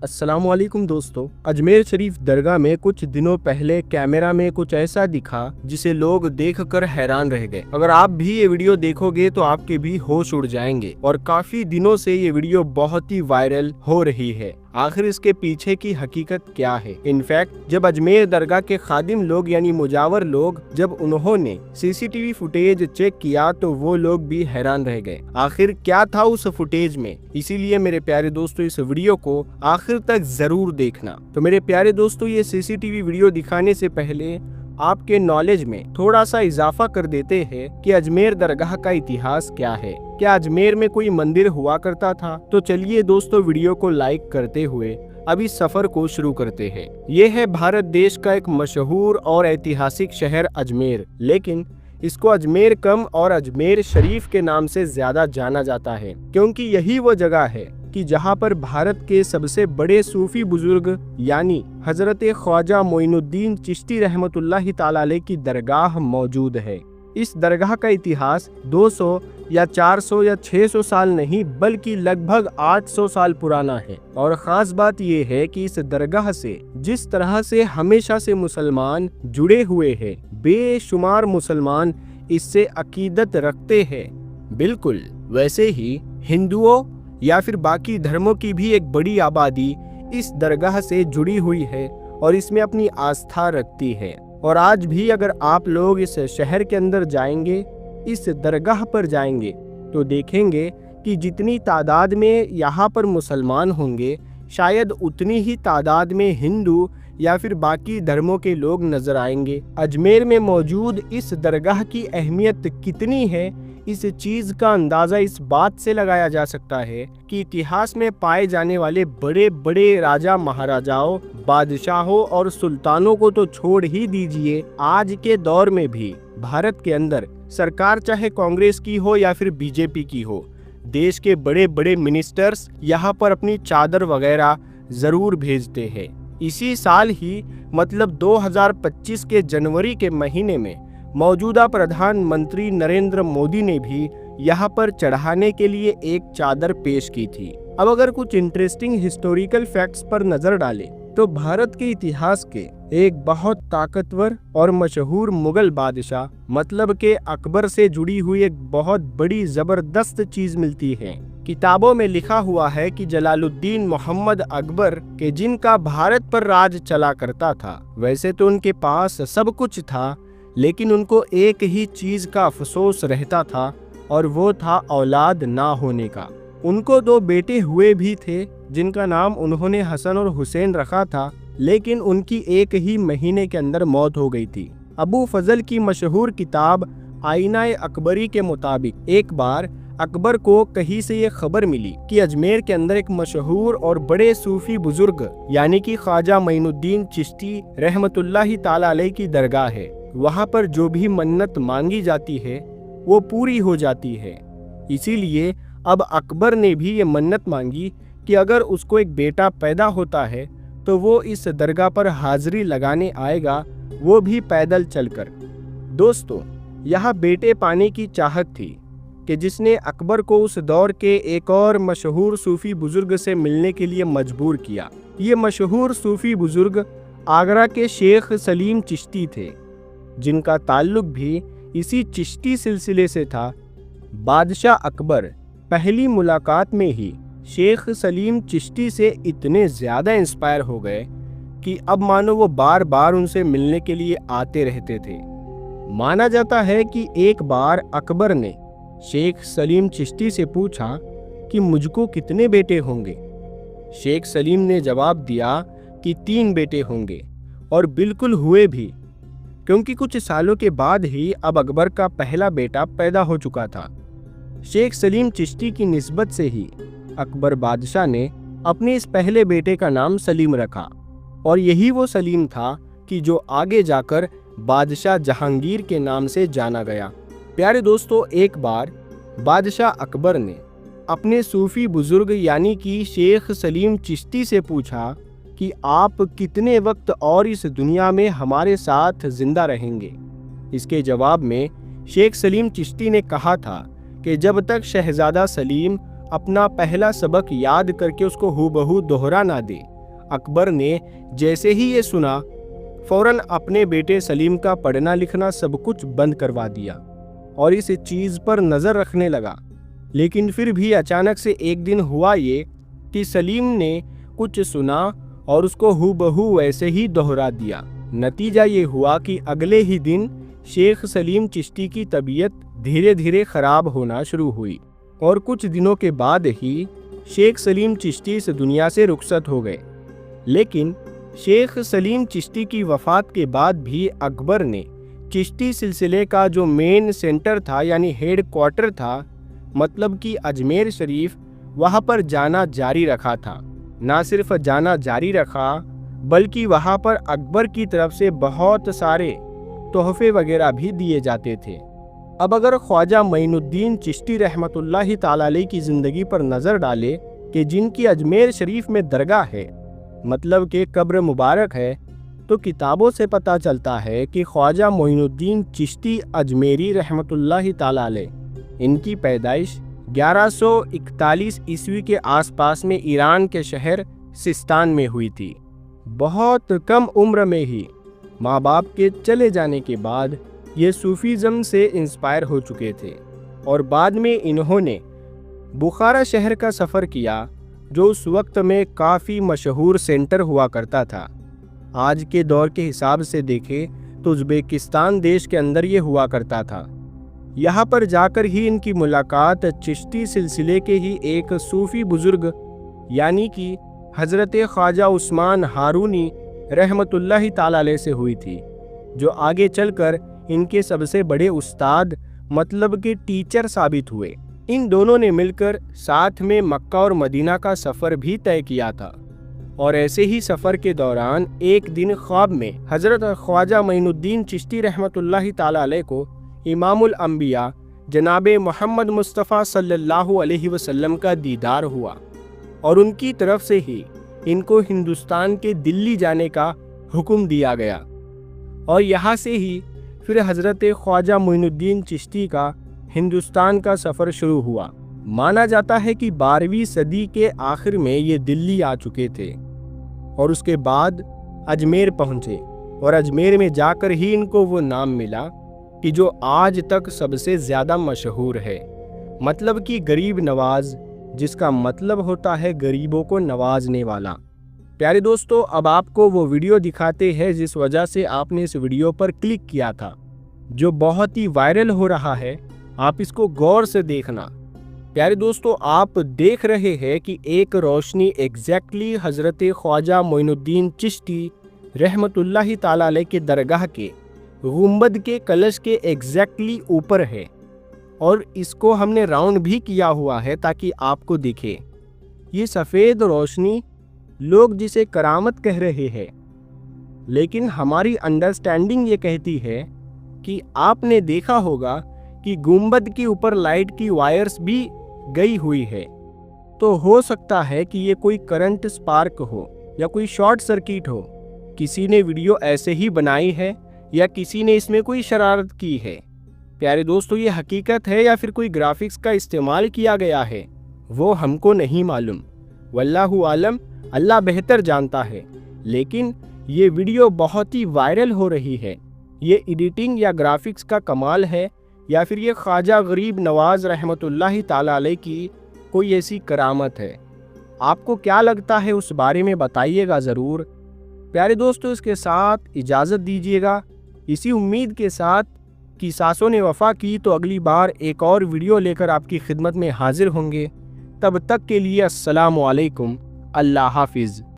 अस्सलामुअलैकुम दोस्तों, अजमेर शरीफ दरगाह में कुछ दिनों पहले कैमरा में कुछ ऐसा दिखा जिसे लोग देखकर हैरान रह गए। अगर आप भी ये वीडियो देखोगे तो आपके भी होश उड़ जाएंगे और काफी दिनों से ये वीडियो बहुत ही वायरल हो रही है। आखिर इसके पीछे की हकीकत क्या है? इनफैक्ट जब अजमेर दरगाह के खादिम लोग यानी मुजावर लोग जब उन्होंने सीसीटीवी फुटेज चेक किया तो वो लोग भी हैरान रह गए। आखिर क्या था उस फुटेज में? इसीलिए मेरे प्यारे दोस्तों इस वीडियो को आखिर तक जरूर देखना। तो मेरे प्यारे दोस्तों, ये सीसीटीवी वीडियो दिखाने से पहले आपके नॉलेज में थोड़ा सा इजाफा कर देते हैं कि अजमेर दरगाह का इतिहास क्या है। क्या अजमेर में कोई मंदिर हुआ करता था? तो चलिए दोस्तों, वीडियो को लाइक करते हुए अब इस सफर को शुरू करते हैं। ये है भारत देश का एक मशहूर और ऐतिहासिक शहर अजमेर, लेकिन इसको अजमेर कम और अजमेर शरीफ के नाम से ज्यादा जाना जाता है, क्योंकि यही वो जगह है कि जहां पर भारत के सबसे बड़े सूफी बुजुर्ग यानी हजरत ख्वाजा मोइनुद्दीन चिश्ती रहमतुल्लाहि ताला अलैह की दरगाह मौजूद है। इस दरगाह का इतिहास 200 या 400 या 600 साल नहीं बल्कि लगभग 800 साल पुराना है। और खास बात यह है कि इस दरगाह से जिस तरह से हमेशा से मुसलमान जुड़े हुए हैं, बेशुमार मुसलमान इससे अकीदत रखते हैं, बिल्कुल वैसे ही हिंदुओं या फिर बाकी धर्मों की भी एक बड़ी आबादी इस दरगाह से जुड़ी हुई है और इसमें अपनी आस्था रखती है। और आज भी अगर आप लोग इस शहर के अंदर जाएंगे, इस दरगाह पर जाएंगे, तो देखेंगे कि जितनी तादाद में यहाँ पर मुसलमान होंगे, शायद उतनी ही तादाद में हिंदू या फिर बाकी धर्मों के लोग नजर आएंगे। अजमेर में मौजूद इस दरगाह की अहमियत कितनी है, इस चीज का अंदाजा इस बात से लगाया जा सकता है कि इतिहास में पाए जाने वाले बड़े बड़े राजा महाराजाओं, बादशाहों और सुल्तानों को तो छोड़ ही दीजिए, आज के दौर में भी भारत के अंदर सरकार चाहे कांग्रेस की हो या फिर बीजेपी की हो, देश के बड़े बड़े मिनिस्टर्स यहाँ पर अपनी चादर वगैरह जरूर भेजते हैं। इसी साल ही मतलब 2025 के जनवरी के महीने में मौजूदा प्रधानमंत्री नरेंद्र मोदी ने भी यहाँ पर चढ़ाने के लिए एक चादर पेश की थी। अब अगर कुछ इंटरेस्टिंग हिस्टोरिकल फैक्ट्स पर नजर डालें तो भारत के इतिहास के एक बहुत ताकतवर और मशहूर मुगल बादशाह मतलब के अकबर से जुड़ी हुई एक बहुत बड़ी जबरदस्त चीज मिलती है। किताबों में लिखा हुआ है कि जलालुद्दीन मोहम्मद अकबर के जिनका भारत पर राज चला करता था, वैसे तो उनके पास सब कुछ था, लेकिन उनको एक ही चीज का अफसोस रहता था और वो था औलाद ना होने का। उनको 2 बेटे हुए भी थे जिनका नाम उन्होंने हसन और हुसैन रखा था, लेकिन उनकी एक ही महीने के अंदर मौत हो गई थी। अबू फजल की मशहूर किताब आईना अकबरी के मुताबिक एक बार अकबर को कहीं से ये खबर मिली कि अजमेर के अंदर एक मशहूर और बड़े सूफी बुजुर्ग यानी कि ख्वाजा मोइनुद्दीन चिश्ती रहमतुल्लाहि ताला अलैह की दरगाह है। वहाँ पर जो भी मन्नत मांगी जाती है वो पूरी हो जाती है। इसीलिए अब अकबर ने भी ये मन्नत मांगी कि अगर उसको एक बेटा पैदा होता है तो वो इस दरगाह पर हाजिरी लगाने आएगा, वो भी पैदल चलकर। दोस्तों, यहाँ बेटे पाने की चाहत थी कि जिसने अकबर को उस दौर के एक और मशहूर सूफी बुजुर्ग से मिलने के लिए मजबूर किया। ये मशहूर सूफी बुजुर्ग आगरा के शेख सलीम चिश्ती थे, जिनका ताल्लुक भी इसी चिश्ती सिलसिले से था। बादशाह अकबर पहली मुलाकात में ही शेख सलीम चिश्ती से इतने ज़्यादा इंस्पायर हो गए कि अब मानो वो बार बार उनसे मिलने के लिए आते रहते थे। माना जाता है कि एक बार अकबर ने शेख सलीम चिश्ती से पूछा कि मुझको कितने बेटे होंगे। शेख सलीम ने जवाब दिया कि 3 बेटे होंगे, और बिल्कुल हुए भी, क्योंकि कुछ सालों के बाद ही अब अकबर का पहला बेटा पैदा हो चुका था। शेख सलीम चिश्ती की निस्बत से ही अकबर बादशाह ने अपने इस पहले बेटे का नाम सलीम रखा, और यही वो सलीम था कि जो आगे जाकर बादशाह जहांगीर के नाम से जाना गया। प्यारे दोस्तों, एक बार बादशाह अकबर ने अपने सूफी बुजुर्ग यानी कि शेख सलीम चिश्ती से पूछा कि आप कितने वक्त और इस दुनिया में हमारे साथ जिंदा रहेंगे। इसके जवाब में शेख सलीम चिश्ती ने कहा था कि जब तक शहजादा सलीम अपना पहला सबक याद करके उसको हूबहू दोहरा ना दे, अकबर ने जैसे ही ये सुना फौरन अपने बेटे सलीम का पढ़ना लिखना सब कुछ बंद करवा दिया और इस चीज़ पर नज़र रखने लगा। लेकिन फिर भी अचानक से एक दिन हुआ ये कि सलीम ने कुछ सुना और उसको हूबहू वैसे ही दोहरा दिया। नतीजा ये हुआ कि अगले ही दिन शेख सलीम चिश्ती की तबीयत धीरे धीरे ख़राब होना शुरू हुई और कुछ दिनों के बाद ही शेख सलीम चिश्ती इस दुनिया से रुखसत हो गए। लेकिन शेख सलीम चिश्ती की वफ़ात के बाद भी अकबर ने चिश्ती सिलसिले का जो मेन सेंटर था यानी हेड क्वार्टर था, मतलब कि अजमेर शरीफ, वहाँ पर जाना जारी रखा था। ना सिर्फ जाना जारी रखा बल्कि वहाँ पर अकबर की तरफ से बहुत सारे तोहफे वगैरह भी दिए जाते थे। अब अगर ख्वाजा मोइनुद्दीन चिश्ती रहमतुल्लाहि ताला अलैह की ज़िंदगी पर नज़र डाले कि जिनकी अजमेर शरीफ में दरगाह है, मतलब कि कब्र मुबारक है, तो किताबों से पता चलता है कि ख्वाजा मोइनुद्दीन चिश्ती अजमेरी रहमतुल्लाहि ताला अलैह, इनकी पैदाइश 1141 ईस्वी के आसपास में ईरान के शहर सिस्तान में हुई थी। बहुत कम उम्र में ही माँ बाप के चले जाने के बाद ये सूफीज़म से इंस्पायर हो चुके थे और बाद में इन्होंने बुखारा शहर का सफ़र किया जो उस वक्त में काफ़ी मशहूर सेंटर हुआ करता था। आज के दौर के हिसाब से देखें तो उज़्बेकिस्तान देश के अंदर ये हुआ करता था। यहाँ पर जाकर ही इनकी मुलाकात चिश्ती सिलसिले के ही एक सूफ़ी बुज़ुर्ग यानी कि हज़रत ख्वाजा उस्मान हारूनी रहमतुल्लाहि ताला अलैह से हुई थी, जो आगे चलकर इनके सबसे बड़े उस्ताद मतलब के टीचर साबित हुए। इन दोनों ने मिलकर साथ में मक्का और मदीना का सफ़र भी तय किया था और ऐसे ही सफ़र के दौरान एक दिन ख्वाब में हज़रत ख्वाजा मोइनुद्दीन चिश्ती रहमतुल्लाहि ताला अलैह को इमामुल अंबिया जनाब मोहम्मद मुस्तफ़ा सल्लल्लाहु अलैहि वसल्लम का दीदार हुआ और उनकी तरफ से ही इनको हिंदुस्तान के दिल्ली जाने का हुक्म दिया गया और यहाँ से ही फिर हज़रत ख्वाजा मोइनुद्दीन चिश्ती का हिंदुस्तान का सफ़र शुरू हुआ। माना जाता है कि 12वीं सदी के आखिर में ये दिल्ली आ चुके थे और उसके बाद अजमेर पहुँचे और अजमेर में जाकर ही इनको वो नाम मिला कि जो आज तक सबसे ज़्यादा मशहूर है, मतलब कि गरीब नवाज, जिसका मतलब होता है गरीबों को नवाजने वाला। प्यारे दोस्तों, अब आपको वो वीडियो दिखाते हैं जिस वजह से आपने इस वीडियो पर क्लिक किया था, जो बहुत ही वायरल हो रहा है। आप इसको गौर से देखना। प्यारे दोस्तों, आप देख रहे हैं कि एक रोशनी एग्जैक्टली हज़रत ख्वाजा मोइनुद्दीन चिश्ती रहमतुल्लाहि ताला अलैह के दरगाह के गुंबद के कलश के एग्जैक्टली ऊपर है और इसको हमने राउंड भी किया हुआ है ताकि आपको दिखे। ये सफ़ेद रोशनी लोग जिसे करामत कह रहे हैं, लेकिन हमारी अंडरस्टैंडिंग ये कहती है कि आपने देखा होगा कि गुंबद के ऊपर लाइट की वायर्स भी गई हुई है, तो हो सकता है कि ये कोई करंट स्पार्क हो या कोई शॉर्ट सर्किट हो। किसी ने वीडियो ऐसे ही बनाई है या किसी ने इसमें कोई शरारत की है। प्यारे दोस्तों, ये हकीकत है या फिर कोई ग्राफिक्स का इस्तेमाल किया गया है, वो हमको नहीं मालूम। वल्लाहु आलम, अल्लाह बेहतर जानता है। लेकिन ये वीडियो बहुत ही वायरल हो रही है। ये एडिटिंग या ग्राफिक्स का कमाल है या फिर ये ख्वाजा गरीब नवाज रहमतुल्लाहि ताला अलैह की कोई ऐसी करामत है। आपको क्या लगता है उस बारे में बताइएगा ज़रूर। प्यारे दोस्तों, इसके साथ इजाज़त दीजिएगा, इसी उम्मीद के साथ कि सासों ने वफ़ा की तो अगली बार एक और वीडियो लेकर आपकी खिदमत में हाजिर होंगे। तब तक के लिए अस्सलामु अलैकुम, अल्लाह हाफिज़।